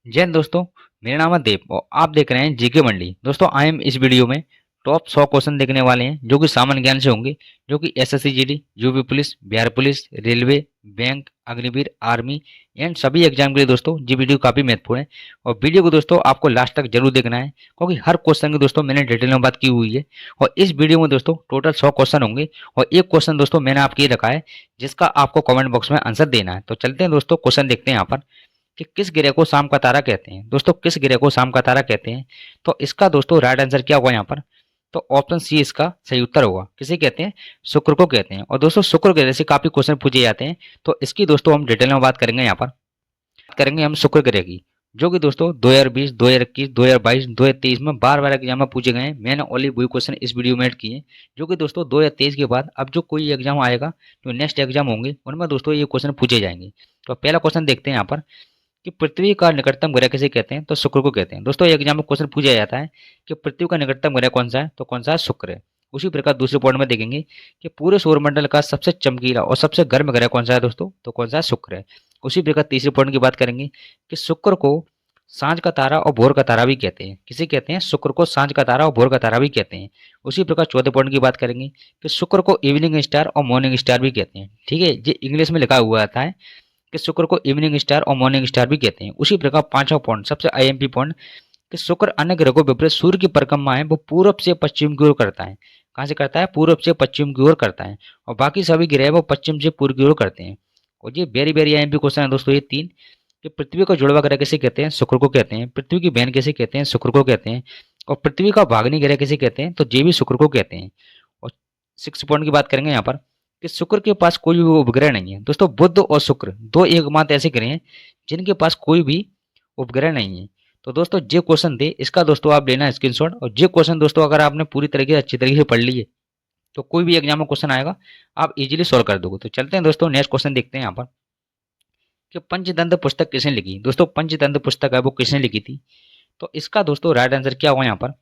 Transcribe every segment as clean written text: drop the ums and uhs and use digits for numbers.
जय हिंद दोस्तों। मेरा नाम है देव और आप देख रहे हैं जीके मंडी। दोस्तों आई एम इस वीडियो में टॉप 100 क्वेश्चन देखने वाले हैं जो कि सामान्य ज्ञान से होंगे, जो कि SSC GD, UP police, Bihar police, railway, bank, Agniveer, army and सभी एग्जाम के लिए दोस्तों ये वीडियो काफ़ी महत्वपूर्ण है। और वीडियो को दोस्तों आपको लास्ट तक जरूर देखना है, क्योंकि हर क्वेश्चन की दोस्तों मैंने डिटेल में बात की हुई है। और इस वीडियो में दोस्तों टोटल 100 क्वेश्चन होंगे और एक क्वेश्चन दोस्तों मैंने आपके लिए रखा है जिसका आपको कमेंट बॉक्स में आंसर देना है। तो चलते हैं दोस्तों, क्वेश्चन देखते हैं यहाँ पर कि किस ग्रह को शाम का तारा कहते हैं। दोस्तों किस ग्रह को शाम का तारा कहते हैं, तो इसका दोस्तों राइट आंसर क्या होगा यहाँ पर, तो ऑप्शन सी इसका सही उत्तर होगा। किसे कहते हैं? शुक्र को कहते हैं। और दोस्तों शुक्र ग्रह से काफी क्वेश्चन पूछे जाते हैं, तो इसकी दोस्तों हम डिटेल में बात करेंगे। यहाँ पर बात करेंगे हम शुक्र ग्रह की, जो कि दोस्तों 2020, 2021, 2022, 2023 में बार बार एग्जाम में पूछे गए हैं। मैंने ओनली वही क्वेश्चन इस वीडियो में ऐड किए हैं, जो कि दोस्तों 2023 के बाद अब जो कोई एग्जाम आएगा, जो नेक्स्ट एग्जाम होंगे, उनमें दोस्तों ये क्वेश्चन पूछे जाएंगे। तो पहला क्वेश्चन देखते हैं यहाँ पर कि पृथ्वी का निकटतम ग्रह किसे कहते हैं, तो शुक्र को कहते हैं। दोस्तों एग्जाम में क्वेश्चन पूछा जाता है कि पृथ्वी का निकटतम ग्रह कौन सा है, तो कौन सा है? शुक्र है। उसी प्रकार दूसरे पॉइंट में देखेंगे कि पूरे सौरमंडल का सबसे चमकीला और सबसे गर्म ग्रह कौन सा है दोस्तों, तो कौन सा है? शुक्र है। उसी प्रकार तीसरे पॉइंट की बात करेंगे कि शुक्र को सांझ का तारा और भोर का तारा भी कहते हैं। किसे कहते हैं? शुक्र को सांझ का तारा और भोर का तारा भी कहते हैं। उसी प्रकार चौथे पॉइंट की बात करेंगे कि शुक्र को इवनिंग स्टार और मॉर्निंग स्टार भी कहते हैं। ठीक है, ये इंग्लिश में लिखा हुआ आता है कि शुक्र को इवनिंग स्टार और मॉर्निंग स्टार भी कहते हैं। उसी प्रकार पांचवा पॉइंट, सबसे आईएमपी पॉइंट, कि शुक्र अन्य ग्रहों के विपरीत सूर्य की परिक्रमा है वो पूरब से पश्चिम की ओर करता है। कहाँ से करता है? पूरब से पश्चिम की ओर करता है। और बाकी सभी ग्रह वो पश्चिम से पूर्व की ओर करते हैं। और ये वेरी वेरी आईएमपी क्वेश्चन है दोस्तों ये तीन, कि पृथ्वी का जुड़वा ग्रह किसे कहते हैं? शुक्र को कहते हैं। पृथ्वी की बहन किसे कहते हैं? शुक्र को कहते हैं। और पृथ्वी का भागनी ग्रह किसे कहते हैं? तो ये भी शुक्र को कहते हैं। और सिक्स पॉइंट की बात करेंगे यहाँ पर कि शुक्र के पास कोई भी उपग्रह नहीं है। दोस्तों बुध और शुक्र दो एकमात्र ऐसे ग्रह हैं जिनके पास कोई भी उपग्रह नहीं है। तो दोस्तों जे क्वेश्चन थे इसका दोस्तों आप लेना स्क्रीनशॉट, और जे क्वेश्चन दोस्तों अगर आपने पूरी तरीके से अच्छी तरीके से पढ़ लिए तो कोई भी एग्जाम में क्वेश्चन आएगा आप इजीली सॉल्व कर दोगे। तो चलते हैं दोस्तों नेक्स्ट क्वेश्चन देखते हैं यहाँ पर कि पंचतंत्र पुस्तक किसने लिखी। दोस्तों पंचतंत्र पुस्तक है वो किसने लिखी थी, तो इसका दोस्तों राइट आंसर क्या होगा यहाँ पर,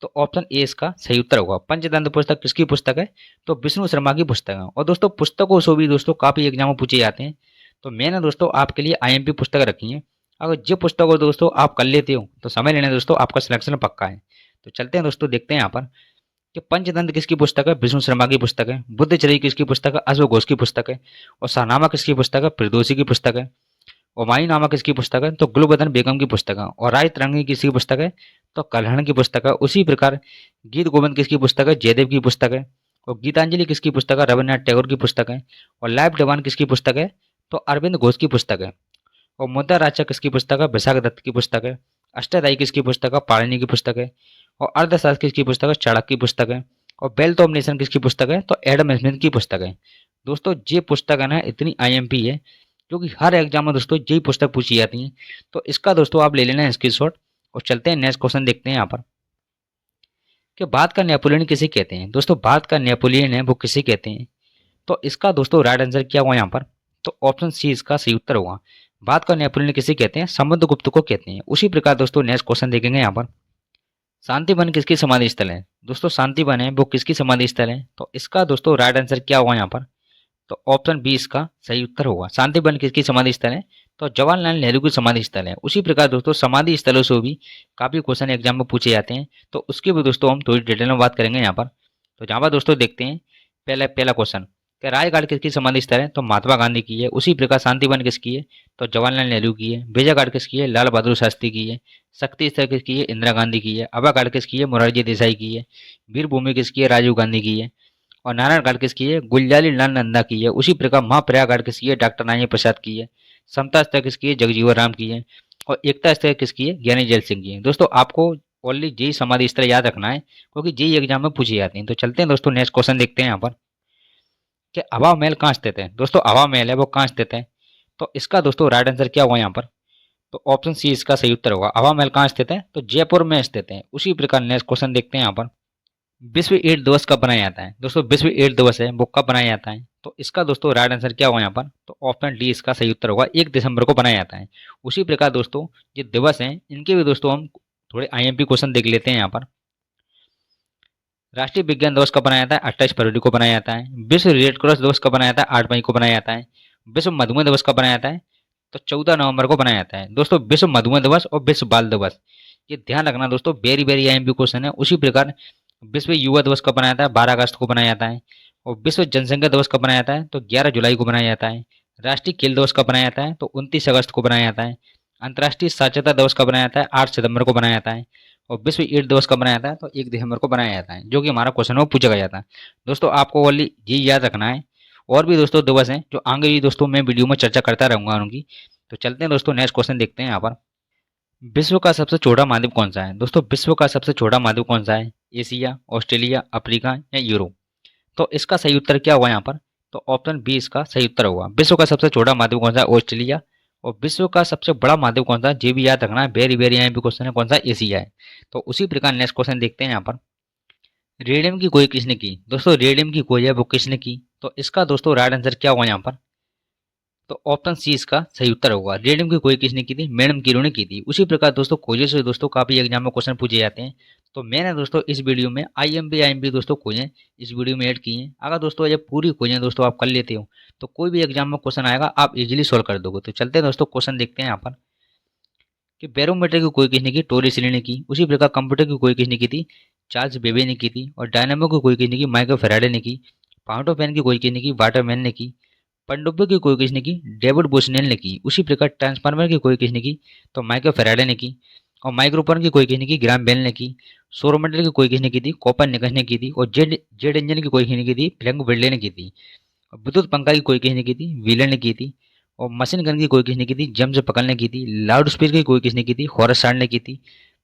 तो ऑप्शन ए इसका सही उत्तर होगा। पंचतंत्र पुस्तक किसकी पुस्तक है, तो विष्णु शर्मा की पुस्तक है। और दोस्तों पुस्तकों से भी दोस्तों काफी एग्जाम में पूछे जाते हैं, तो मैंने दोस्तों आपके लिए आईएमपी पुस्तक रखी है। अगर जो पुस्तक को दोस्तों आप कर लेते हो तो समझ लेना दोस्तों आपका सिलेक्शन पक्का है। तो चलते हैं दोस्तों देखते हैं यहाँ पर कि पंचतंत्र किसकी पुस्तक है, विष्णु शर्मा की पुस्तक है। बुद्धचरित्र किसकी पुस्तक है, अश्वघोष की पुस्तक है। और शाहनामा किसकी पुस्तक है, फिरदौसी की पुस्तक है। हुमायूं नामा किसकी पुस्तक है, तो गुलबदन बेगम की पुस्तक है। और राय तरंगी किसकी पुस्तक है, तो कल्हण की पुस्तक है। उसी प्रकार गीत गोविंद किसकी पुस्तक है, जयदेव की पुस्तक है। और गीतांजलि किसकी पुस्तक है, रविन्द्रनाथ टैगोर की पुस्तक है। और लाइफ डिवान किसकी पुस्तक है, तो अरविंद घोष की पुस्तक है। और मुद्दा राजा किसकी पुस्तक है, विशाख दत्त की पुस्तक है। अष्टाध्यायी किसकी पुस्तक है, पाणिनि की पुस्तक है। और अर्थशास्त्र किसकी पुस्तक है, चाणक्य की पुस्तक है। और वेल्थ ऑफ नेशन किसकी पुस्तक है, तो एडम स्मिथ की पुस्तक है। दोस्तों ये पुस्तक है ना इतनी आईएमपी है, क्योंकि हर एग्जाम में दोस्तों यही पुस्तक पूछी जाती है। तो इसका दोस्तों आप ले लेना स्क्रीनशॉट। और चलते हैं नेक्स्ट क्वेश्चन देखते हैं यहाँ पर कि भारत का नेपोलियन किसे कहते हैं। दोस्तों भारत का नेपोलियन है वो किसे कहते हैं, तो इसका दोस्तों राइट आंसर क्या हुआ यहाँ पर, तो ऑप्शन सी इसका सही उत्तर होगा। भारत का नेपोलियन किसे कहते हैं, समुद्रगुप्त को कहते हैं। उसी प्रकार दोस्तों नेक्स्ट क्वेश्चन देखेंगे यहाँ पर, शांति वन किसकी समाधि स्थल है। दोस्तों शांति वन है वो किसकी समाधि स्थल है, तो इसका दोस्तों राइट आंसर क्या हुआ यहाँ पर, तो ऑप्शन बी इसका सही उत्तर होगा। शांति वन किसकी समाधि स्थल है, तो जवाहरलाल नेहरू की समाधि स्थल है। उसी प्रकार दोस्तों समाधि स्थलों से भी काफी क्वेश्चन एग्जाम में पूछे जाते हैं, तो उसके भी दोस्तों हम थोड़ी डिटेल में बात करेंगे यहाँ पर। तो जहाँ पर दोस्तों देखते हैं पहला पहला क्वेश्चन कि रायगढ़ किसकी समाधि स्थल है, तो महात्मा गांधी की है। उसी प्रकार शांति वन किसकी है, तो जवाहरलाल नेहरू की है। विजयगढ़ किसकी है, लाल बहादुर शास्त्री की है। शक्ति स्थल किसकी है, इंदिरा गांधी की है। अभागढ़ किसकी है, मोरारजी देसाई की है। वीर भूमि किसकी है, राजीव गांधी की है। और नारायणगढ़ किसकी है, गुलजारी लाल नंदा की है। उसी प्रकार महाप्रयागढ़ किसकी है, डॉक्टर नारायण प्रसाद की है। समता स्थल किसकी है, जगजीवन राम की है। और एकता स्थल किसकी है, ज्ञानी जैल सिंह की है। दोस्तों आपको ओनली जेई समाधि स्थल याद रखना है, क्योंकि जेई एग्जाम में पूछी जाती है। तो चलते हैं दोस्तों नेक्स्ट क्वेश्चन देखते हैं यहाँ पर कि हवा महल कहाँ स्थित है। दोस्तों हवा महल है वो कहाँ स्थित है, तो इसका दोस्तों राइट आंसर क्या होगा यहाँ पर, तो ऑप्शन सी इसका सही उत्तर होगा। हवा महल कहाँ स्थित है, तो जयपुर में स्थित है। उसी प्रकार नेक्स्ट क्वेश्चन देखते हैं यहाँ पर, विश्व एड्स दिवस कब बनाया जाता है। दोस्तों विश्व एड्स दिवस है वो कब बनाया जाता है, तो इसका दोस्तों राइट आंसर क्या होगा यहाँ पर, तो ऑप्शन डी इसका सही उत्तर होगा। 1 दिसंबर को बनाया जाता है। उसी प्रकार दोस्तों ये दिवस हैं इनके भी दोस्तों हम थोड़े आईएमपी क्वेश्चन देख लेते हैं यहाँ पर। राष्ट्रीय विज्ञान दिवस कब बनाया जाता है, 28 फरवरी को बनाया जाता है। विश्व रेड क्रॉस दिवस कब बनाया जाता है, 8 मई को बनाया जाता है। विश्व मधुमेह दिवस कब बनाया जाता है, तो 14 नवंबर को बनाया जाता है। दोस्तों विश्व मधुमेह दिवस और विश्व बाल दिवस, ये ध्यान रखना दोस्तों, वेरी वेरी आईएमपी क्वेश्चन है। उसी प्रकार विश्व युवा दिवस कब बनाया जाता है? 12 अगस्त को बनाया जाता है। और विश्व जनसंख्या दिवस कब बनाया जाता है? तो 11 जुलाई को बनाया जाता है। राष्ट्रीय खेल दिवस कब बनाया जाता है? तो 29 अगस्त को बनाया जाता है। अंतर्राष्ट्रीय साक्षरता दिवस कब बनाया जाता है? 8 सितंबर को बनाया जाता है। और विश्व एड्स दिवस कब बनाया जाता है? तो 1 दिसंबर को बनाया जाता है, जो कि हमारा क्वेश्चन वो पूछा गया था। दोस्तों आपको ओनली ये याद रखना है। और भी दोस्तों दिवस हैं जो आगे भी दोस्तों मैं वीडियो में चर्चा करता रहूंगा उनकी। तो चलते हैं दोस्तों, नेक्स्ट क्वेश्चन देखते हैं यहाँ पर। विश्व का सबसे छोटा महाद्वीप कौन सा है? दोस्तों विश्व का सबसे छोटा महाद्वीप कौन सा है? एशिया, ऑस्ट्रेलिया, अफ्रीका या यूरोप? तो इसका सही उत्तर क्या हुआ यहाँ पर? तो ऑप्शन बी इसका सही उत्तर होगा। विश्व का सबसे छोटा महाद्वीप कौन सा है? ऑस्ट्रेलिया। और विश्व का सबसे बड़ा महाद्वीप कौन सा है? ये भी याद रखना है, वेरी वेरी यहाँ भी क्वेश्चन है, कौन सा? एशिया है। तो उसी प्रकार नेक्स्ट क्वेश्चन देखते हैं यहाँ पर। रेडियम की खोज किसने की? दोस्तों रेडियम की खोज है वो किसने की? तो इसका दोस्तों राइट आंसर क्या हुआ यहाँ पर? तो ऑप्शन सी इसका सही उत्तर होगा। रेडियम की खोज किसने की थी? मैडम कीरो ने की थी। उसी प्रकार दोस्तों खोजों से दोस्तों काफी एग्जाम में क्वेश्चन पूछे जाते हैं। तो मैंने दोस्तों इस वीडियो में आईएमपी दोस्तों खोजें इस वीडियो में ऐड की हैं। अगर दोस्तों ये पूरी खोजें दोस्तों आप कर लेते हो तो कोई भी एग्जाम में क्वेश्चन आएगा आप इजीली सोल्व कर दोगे। तो चलते हैं दोस्तों, क्वेश्चन देखते हैं यहाँ पर कि बैरोमीटर की खोज किसने की? टोरिस ली ने की। उसी प्रकार कंप्यूटर की खोज किसने की थी? चार्ल्स बेबे ने की थी। और डायनामो की खोज किसने की? माइकल फैराडे ने की। फाउंटो पेन की खोज किसने की? वाटरमैन ने की। पनडुब्बी की खोज किसने की? डेविड बुशनेल ने की। उसी प्रकार ट्रांसफार्मर की खोज किसने की? तो माइकल फैराडे ने की। और माइक्रोफोन की खोज किसने की? ग्राहम बेल ने की। सौरमंडल की खोज किसने की थी? कोपरनिकस ने की थी। और जेड जेड इंजन की खोज किसने की थी? फ्रैंक विडले ने की थी। और विद्युत पंखा की खोज किसने की थी? व्हीलर ने की थी। और मशीन गन की खोज किसने की थी? जेम्स पकल ने की थी। लाउड स्पीकर की खोज किसने की थी? हॉरस शार्ड ने की थी।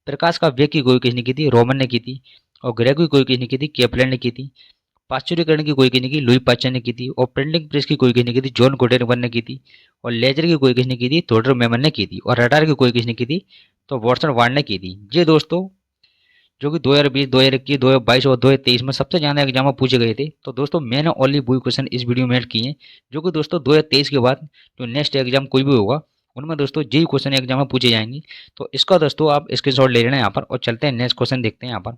प्रकाश का वेग की खोज किसने की थी? रोमन ने की थी। और ग्रह की खोज किसने की थी? केपलर ने की थी। पाश्चुरीकरण की कोई किसने की? लुई पाश्चर ने की थी। और प्रिंटिंग प्रेस की कोई किसने की थी? जॉन गुटेनबर्ग ने की थी। और लेजर की कोई किसने की थी? थॉडर मेमन ने की थी। और रडार की कोई किसने की थी? तो वॉटसन वार्ड ने की थी। ये दोस्तों जो कि 2020, 2021, 2022 और 2023 में सबसे ज़्यादा एग्जाम में पूछे गए थे। तो दोस्तों मैंने ओनली वही क्वेश्चन इस वीडियो में ऐड किए हैं, जो कि दोस्तों 2023 के बाद जो नेक्स्ट एग्जाम कोई भी होगा उनमें दोस्तों यही क्वेश्चन एग्जाम में पूछे जाएंगे। तो इसका दोस्तों आप स्क्रीनशॉट ले लेना यहाँ पर। और चलते हैं नेक्स्ट क्वेश्चन देखते हैं यहाँ पर।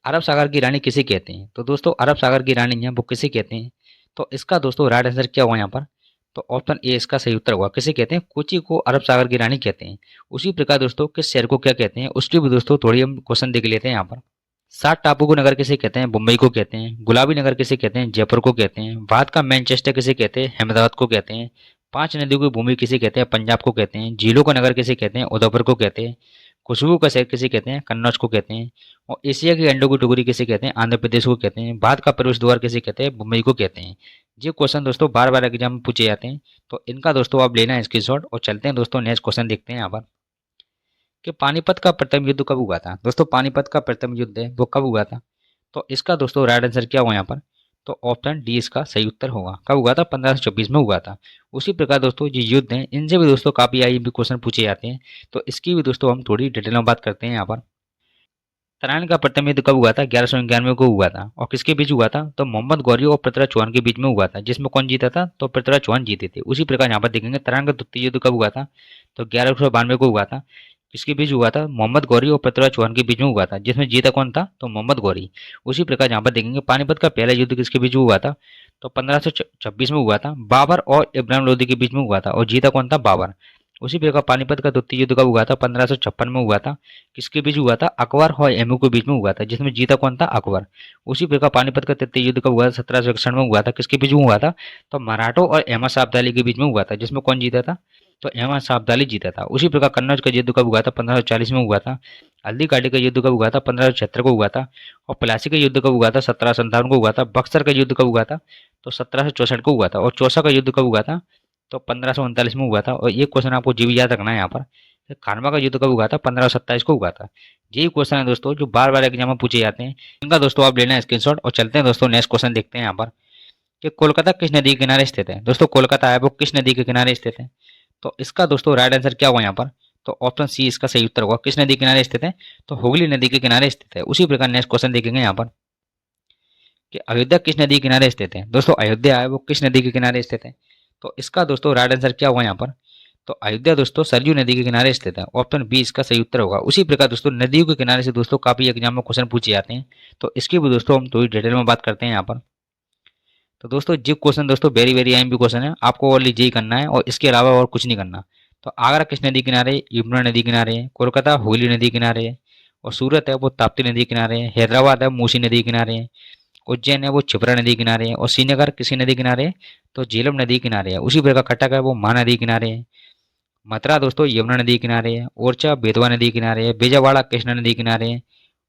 अरब सागर की रानी किसे कहते हैं? तो दोस्तों अरब सागर की रानी है वो किसे कहते हैं? तो इसका दोस्तों राइट आंसर क्या हुआ यहाँ पर? तो ऑप्शन ए इसका सही उत्तर होगा। किसे कहते हैं? कोची को अरब सागर की रानी कहते हैं। उसी प्रकार दोस्तों किस शहर को क्या कहते हैं उसकी भी दोस्तों थोड़ी हम क्वेश्चन देख लेते हैं यहाँ पर। सात टापू को नगर किसे कहते हैं? मुंबई को कहते हैं। गुलाबी नगर किसे कहते हैं? जयपुर को कहते हैं। भारत का मैनचेस्टर किसे कहते हैं? अहमदाबाद को कहते हैं। पांच नदियों की भूमि किसे कहते हैं? पंजाब को कहते हैं। झीलों का नगर किसे कहते हैं? उदयपुर को कहते हैं। खुशबू का शहर किसे कहते हैं? कन्नौज को कहते हैं। और एशिया के अंडों की टुकड़ी किसे कहते हैं? आंध्र प्रदेश को कहते हैं। भारत का प्रवेश द्वार किसे कहते हैं? मुंबई को कहते हैं। ये क्वेश्चन दोस्तों बार बार एग्जाम में पूछे जाते हैं। तो इनका दोस्तों आप लेना है स्क्रीनशॉट। और चलते हैं दोस्तों नेक्स्ट क्वेश्चन देखते हैं यहाँ पर कि पानीपत का प्रथम युद्ध कब हुआ था? दोस्तों पानीपत का प्रथम युद्ध है वो कब हुआ था? तो इसका दोस्तों राइट आंसर क्या हुआ यहाँ पर? तो ऑप्शन डी इसका सही उत्तर होगा। कब हुआ था? 1524 में हुआ था। उसी प्रकार दोस्तों ये युद्ध हैं इनसे भी दोस्तों काफी आईएमपी क्वेश्चन पूछे जाते हैं। तो इसकी भी दोस्तों हम थोड़ी डिटेल में बात करते हैं यहाँ पर। तराइन का प्रथम युद्ध कब हुआ था? 1191 को हुआ था। और किसके बीच हुआ था? तो मोहम्मद गौरी और पृथ्वीराज चौहान के बीच में हुआ था, जिसमें कौन जीता था? तो पृथ्वीराज चौहान जीते थे। उसी प्रकार यहाँ पर देखेंगे तराइन का द्वितीय युद्ध कब हुआ था? तो 1192 को हुआ था। किसके बीच हुआ था? मोहम्मद गौरी और पृथ्वीराज चौहान के बीच में हुआ था, जिसमें जीता कौन था? तो मोहम्मद गौरी। उसी प्रकार यहाँ पर देखेंगे पानीपत का पहला युद्ध किसके बीच हुआ था? तो 1526 में हुआ था। बाबर और इब्राहिम लोदी के बीच में हुआ था और जीता कौन था? बाबर। उसी प्रकार पानीपत का द्वितीय युद्ध कब हुआ था? 1556 में हुआ था। किसके बीच हुआ था? अकबर और एमू के बीच में हुआ था, जिसमें जीता कौन था? अकबर। उसी प्रकार पानीपत का तृतीय युद्ध कब हुआ था? 1761 में हुआ था। किसके बीच में हुआ था? तो मराठों और अहमद शाह अब्दाली के बीच में हुआ था, जिसमें कौन जीता था? तो अहमद शाह अब्दाली जीता था। उसी प्रकार कन्नौज का युद्ध कब हुआ था? 1540 में हुआ था। हल्दी घाटी का युद्ध कब हुआ था? 1576 को हुआ था। और प्लासी का युद्ध कब हुआ था? 1757 को हुआ था। बक्सर का युद्ध कब हुआ था? तो 1764 को हुआ था। और चौसा का युद्ध कब हुआ था? तो 1539 में हुआ था। और ये क्वेश्चन आपको जी भी याद रखना है यहाँ पर। खानवा का युद्ध कब हुआ था? 1527 को हुआ था। यही क्वेश्चन है दोस्तों जो बार बार एग्जाम में पूछे जाते हैं। इनका दोस्तों आप लेना है स्क्रीनशॉट। और चलते हैं दोस्तों नेक्स्ट क्वेश्चन देखते हैं यहाँ पर कि कोलकाता किस नदी के किनारे स्थित है? दोस्तों कोलकाता है वो किस नदी के किनारे स्थित है? तो इसका दोस्तों राइट आंसर क्या हुआ यहाँ पर? तो ऑप्शन सी इसका सही उत्तर होगा। किस नदी के किनारे स्थित है? तो हुगली नदी के किनारे स्थित है। उसी प्रकार नेक्स्ट क्वेश्चन देखेंगे यहाँ पर कि अयोध्या किस नदी के किनारे स्थित है? दोस्तों अयोध्या है वो किस नदी के किनारे स्थित है? तो इसका दोस्तों राइट आंसर क्या हुआ यहाँ पर? तो अयोध्या दोस्तों सरयू नदी के किनारे स्थित है। ऑप्शन बी इसका सही उत्तर होगा। उसी प्रकार दोस्तों नदियों के किनारे से दोस्तों काफी एग्जाम में क्वेश्चन पूछे जाते हैं। तो इसकी भी दोस्तों हम थोड़ी डिटेल में बात करते हैं यहाँ पर तो दोस्तों जो क्वेश्चन दोस्तों वेरी वेरी आईएमपी क्वेश्चन है, आपको ओनली जेई करना है और इसके अलावा और कुछ नहीं करना। तो आगरा किस नदी किनारे? यमुना नदी किनारे है। कोलकाता हुगली नदी किनारे है। और सूरत है वो ताप्ती नदी किनारे है। हैदराबाद है मूसी नदी किनारे है। उज्जैन है वो क्षिप्रा नदी किनारे है। और श्रीनगर किसी नदी किनारे है? तो झेलम नदी किनारे है। उसी प्रकार कटक है वो महानदी किनारे है। मथुरा दोस्तों यमुना नदी किनारे है। ओरछा बेतवा नदी किनारे है। बीजावाड़ा कृष्णा नदी किनारे है।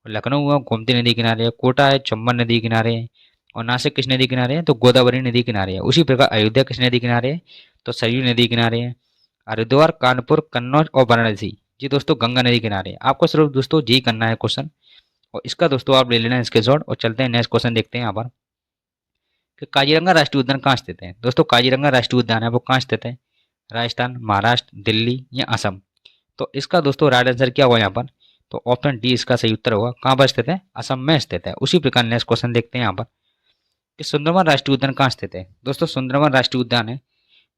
और लखनऊ है गोमती नदी किनारे है। कोटा है चंबल नदी किनारे है। और नासिक किस नदी किनारे है? तो गोदावरी नदी किनारे है। उसी प्रकार अयोध्या किस नदी किनारे है? तो सरयू नदी किनारे है। हरिद्वार कानपुर कन्नौज और वाराणसी जी दोस्तों गंगा नदी किनारे है। आपको सिर्फ दोस्तों जी करना है क्वेश्चन, और इसका दोस्तों आप ले लेना स्क्रीनशॉट। और चलते हैं नेक्स्ट क्वेश्चन देखते हैं यहाँ पर कि काजीरंगा राष्ट्रीय उद्यान कहाँ स्थित है। दोस्तों काजीरंगा राष्ट्रीय उद्यान है वो कहाँ स्थित है? राजस्थान, महाराष्ट्र, दिल्ली या असम? तो इसका दोस्तों राइट आंसर क्या होगा यहाँ पर? तो ऑप्शन डी इसका सही उत्तर होगा। कहाँ पर स्थित है? असम में स्थित है। उसी प्रकार नेक्स्ट क्वेश्चन देखते हैं यहाँ पर कि सुंदरवन राष्ट्रीय उद्यान कहाँ स्थित है। दोस्तों सुंदरवन राष्ट्रीय उद्यान है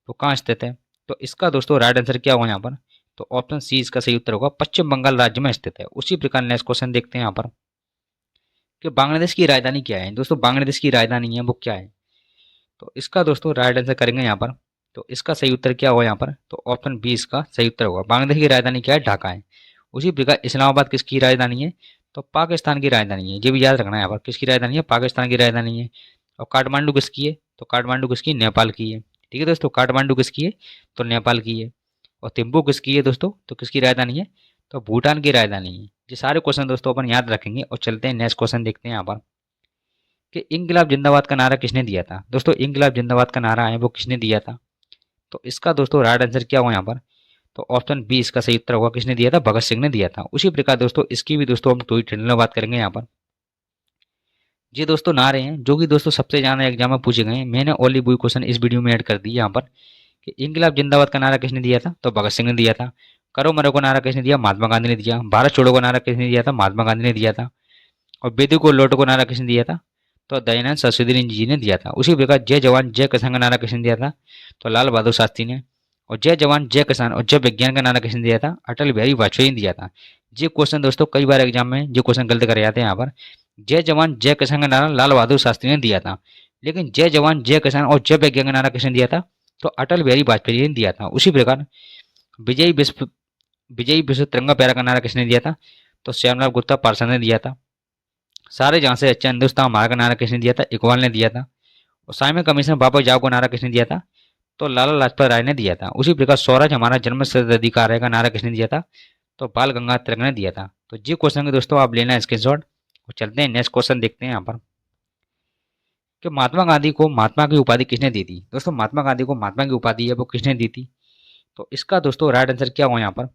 वो कहाँ स्थित है? तो इसका दोस्तों राइट आंसर क्या होगा यहाँ पर? तो ऑप्शन सी इसका सही उत्तर होगा। पश्चिम बंगाल राज्य में स्थित है। उसी प्रकार नेक्स्ट क्वेश्चन देखते हैं यहाँ पर कि बांग्लादेश की राजधानी क्या है। दोस्तों बांग्लादेश की राजधानी है वो क्या है? तो इसका दोस्तों राइट आंसर करेंगे यहाँ पर। तो इसका सही उत्तर क्या होगा यहाँ पर? तो ऑप्शन बी इसका सही उत्तर होगा। बांग्लादेश की राजधानी क्या है? ढाका है। उसी प्रकार इस्लामाबाद किसकी राजधानी है? तो पाकिस्तान की राजधानी है। ये भी याद रखना है यहाँ पर, किसकी राजधानी है? पाकिस्तान की राजधानी है। और काठमांडू किसकी है? तो काठमांडू किसकी? नेपाल की है। ठीक है दोस्तों, काठमांडू किसकी है? तो नेपाल की है। और थिम्पू किसकी है दोस्तों? तो किसकी राजधानी है? तो भूटान की राजधानी है। ये सारे क्वेश्चन दोस्तों अपन याद रखेंगे। और चलते हैं नेक्स्ट क्वेश्चन देखते हैं यहाँ पर कि इंकलाब जिंदाबाद का नारा किसने दिया था। दोस्तों इंकलाब जिंदाबाद का नारा है वो किसने दिया था? तो इसका दोस्तों राइट आंसर क्या होगा यहाँ पर? तो ऑप्शन बी इसका सही उत्तर होगा। किसने दिया था? भगत सिंह ने दिया था। उसी प्रकार दोस्तों इसकी भी दोस्तों हम टू डिटेल में बात करेंगे यहाँ पर। ये दोस्तों नारे हैं जो कि दोस्तों सबसे ज्यादा एग्जाम में पूछे गए हैं। मैंने ओनली वही क्वेश्चन इस वीडियो में ऐड कर दी यहाँ पर कि इंकलाब जिंदाबाद का नारा किसने दिया था? तो भगत सिंह ने दिया था। करो मरो को नारा किसने दिया? महात्मा गांधी ने दिया। भारत छोड़ो को नारा किसने दिया था? महात्मा गांधी ने दिया था। और बेदी को लौटो को नारा किसने दिया था? तो दयानंद सरस्वती जी ने दिया था। उसी प्रकार जय जवान जय किसान का नारा किसने दिया था? तो लाल बहादुर शास्त्री ने। और जय जवान जय किसान और जय विज्ञान का नारा किसने दिया था? अटल बिहारी वाजपेयी ने दिया था। ये क्वेश्चन दोस्तों कई बार एग्जाम में ये क्वेश्चन गलत करे जाते हैं यहाँ पर। जय जवान जय किसान का नारा लाल बहादुर शास्त्री ने दिया था, लेकिन जय जवान जय किसान और जय विज्ञान का नारा किसने दिया था? तो अटल बिहारी वाजपेयी ने दिया था। उसी प्रकार विजयी विश्व तिरंगा प्यारा का नारा किसने दिया था? तो श्यामलाल गुप्ता पार्षद ने दिया था। सारे जहां से अच्छा हिंदुस्तान हमारा का नारा किसने दिया था? इकबाल ने दिया था। और साइमन कमीशन बाबा जाओ को नारा किसने दिया था? तो लाला लाजपत राय ने दिया था। उसी प्रकार स्वराज हमारा जन्म सिद्ध अधिकार है का नारा किसने दिया था? तो बाल गंगाधर तिलक ने दिया था। तो जी क्वेश्चन के दोस्तों आप लेना है स्क्रीनशॉट। और चलते हैं नेक्स्ट क्वेश्चन देखते हैं यहाँ पर कि महात्मा गांधी को महात्मा की उपाधि किसने दी थी। दोस्तों महात्मा गांधी को महात्मा की उपाधि है वो किसने दी थी? तो इसका दोस्तों राइट आंसर क्या होगा यहाँ पर?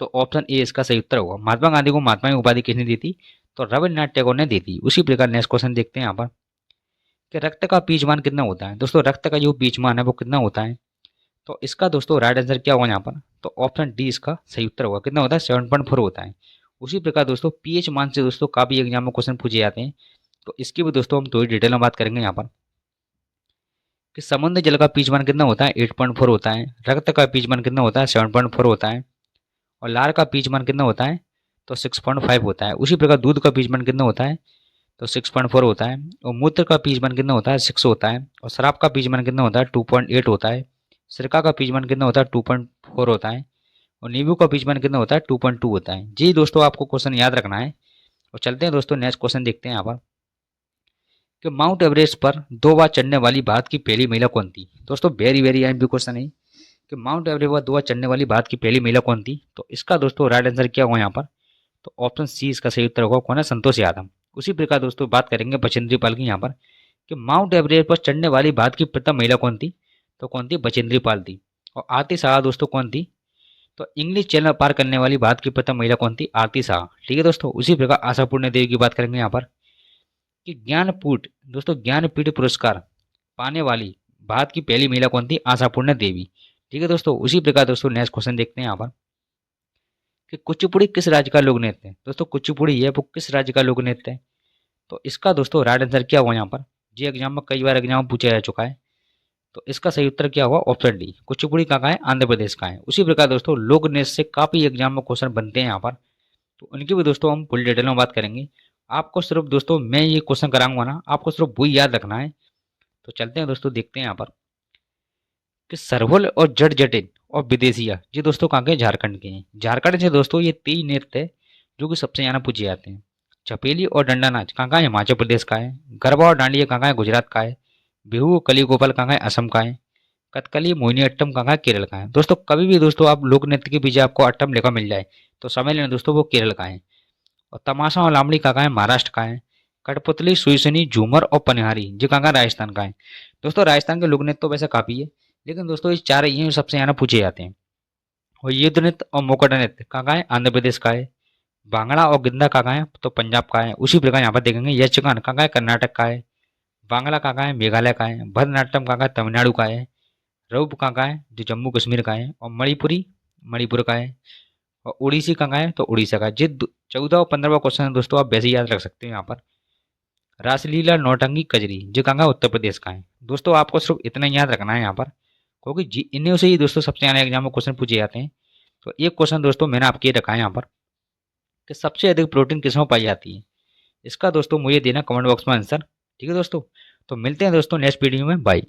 तो ऑप्शन ए इसका सही उत्तर होगा। महात्मा गांधी को महात्मा की उपाधि किसने दी थी? तो रविन्द्रनाथ टैगोर ने दी थी। उसी प्रकार नेक्स्ट क्वेश्चन देखते हैं यहाँ पर कि रक्त का पीछमान कितना होता है। दोस्तों रक्त का जो पीछमान है वो कितना होता है? तो इसका दोस्तों राइट आंसर क्या होगा यहाँ पर? तो ऑप्शन डी इसका सही उत्तर होगा। कितना होता है? 7.4 होता है। उसी प्रकार दोस्तों पीएच मान से दोस्तों काफी एग्जाम में क्वेश्चन पूछे जाते हैं। तो इसकी भी दोस्तों हम थोड़ी डिटेल में बात करेंगे यहाँ पर कि समुद्र जल का पीछमान कितना होता है? 8.4 होता है। रक्त का पीछमान कितना होता है? 7.4 होता है। और लार का पीछमान कितना होता है? तो 6.5 होता है। उसी प्रकार दूध का पीछमान कितना होता है? तो 6.4 होता है। और मूत्र का पीछमान कितना होता है? 6 होता है। और शराब का पीछमान कितना होता है? 2.8 होता है। सिरका का पीछमान कितना होता है? 2.4 होता है। और नींबू का पीछमान कितना होता है? 2.2 होता है। जी दोस्तों आपको क्वेश्चन याद रखना है। और चलते हैं दोस्तों नेक्स्ट क्वेश्चन देखते हैं यहाँ पर कि माउंट एवरेस्ट पर 2 बार चढ़ने वाली भारत की पहली महिला कौन थी। दोस्तों वेरी वेरी आईएमपी क्वेश्चन है कि माउंट एवरेस्ट पर 2 बार चढ़ने वाली भारत की पहली महिला कौन थी। तो इसका दोस्तों राइट आंसर क्या होगा यहाँ पर? तो ऑप्शन सी इसका सही उत्तर होगा। कौन है? संतोष यादव। उसी प्रकार दोस्तों बात करेंगे बचेंद्री पाल की यहाँ पर कि माउंट एवरेस्ट पर चढ़ने वाली भारत की प्रथम महिला कौन थी। तो कौन थी? बचेंद्री पाल थी। और आरती शाह दोस्तों कौन थी? तो इंग्लिश चैनल पार करने वाली भारत की प्रथम महिला कौन थी? आरती शाह। ठीक है दोस्तों, उसी प्रकार आशापूर्ण देवी की बात करेंगे यहाँ पर कि ज्ञानपीठ दोस्तों ज्ञानपीठ पुरस्कार पाने वाली भारत की पहली महिला कौन थी? आशापूर्ण देवी। ठीक है दोस्तों, उसी प्रकार दोस्तों नेक्स्ट क्वेश्चन देखते हैं यहाँ पर कि कुचिपुड़ी किस राज्य का लोक नृत्य है। दोस्तों कुचिपुड़ी है वो किस राज्य का लोक नृत्य है? तो इसका दोस्तों राइट आंसर क्या होगा यहाँ पर? जी एग्जाम में कई बार एग्जाम में पूछा जा चुका है। तो इसका सही उत्तर क्या होगा? Option D. कुचिपुड़ी कहाँ का है? आंध्र प्रदेश का है। उसी प्रकार दोस्तों लोक नृत्य से काफी एग्जाम में क्वेश्चन बनते हैं यहाँ पर, तो उनकी भी दोस्तों हम फुल डिटेल में बात करेंगे। आपको सिर्फ दोस्तों मैं ये क्वेश्चन कराऊंगा ना, आपको सिर्फ वही याद रखना है तो चलते हैं दोस्तों, देखते हैं यहाँ पर कि सरहुल और जट जटिन और विदेशिया, ये दोस्तों कहाँ के? झारखंड के हैं। झारखंड से दोस्तों ये 3 नृत्य है जो कि सबसे ज्यादा पूछे जाते हैं। चपेली और डंडा नाच कहाँ का है? हिमाचल प्रदेश का है। गरबा और डांडिया कहाँ का है? गुजरात का है। बिहू और कली गोपाल कहाँ का है? असम का है। कथकली मोहिनी अट्टम कहाँ का है? केरल का है। दोस्तों कभी भी दोस्तों आप लोक नृत्य के पीछे आपको अट्टम लिखा मिल जाए तो समझ लेना दोस्तों वो केरल का है। और तमाशा और लामड़ी कहाँ का है? महाराष्ट्र का है। कठपुतली, सुईसनी, झूमर और पनिहारी जी कहाँ का? राजस्थान का है। दोस्तों राजस्थान के लोक नृत्य तो वैसे काफी है, लेकिन दोस्तों ये 4 ही हैं जो सबसे ज्यादा पूछे जाते हैं। और युद्ध नृत्य और मोकट नृत्य कहाँ का है? आंध्र प्रदेश का है। भांगड़ा और गिद्दा कहाँ का है? तो पंजाब का है। उसी प्रकार यहाँ पर देखेंगे यक्षगान कहाँ का है? कर्नाटक का है। बांग्ला कहाँ का है? मेघालय का है। भरतनाट्यम कहाँ का है? तमिलनाडु का है। रऊप कहाँ का है? जो जम्मू कश्मीर का है। और मणिपुरी मणिपुर का है। और उड़ीसी कहाँ का है? तो उड़ीसा का है। जो 14 और 15वां क्वेश्चन है दोस्तों आप वैसे ही याद रख सकते हैं यहाँ पर। रासलीला नौटंकी कजरी जो कहाँ का? उत्तर प्रदेश का है। दोस्तों आपको सिर्फ इतना ही याद रखना है यहाँ पर, क्योंकि इन्हीं से ही दोस्तों सबसे ज्यादा एग्जाम में क्वेश्चन पूछे जाते हैं। तो एक क्वेश्चन दोस्तों मैंने आपके रखा है यहाँ पर कि सबसे अधिक प्रोटीन किसमें पाई जाती है। इसका दोस्तों मुझे देना कमेंट बॉक्स में आंसर। ठीक है दोस्तों, तो मिलते हैं दोस्तों नेक्स्ट वीडियो में। बाय।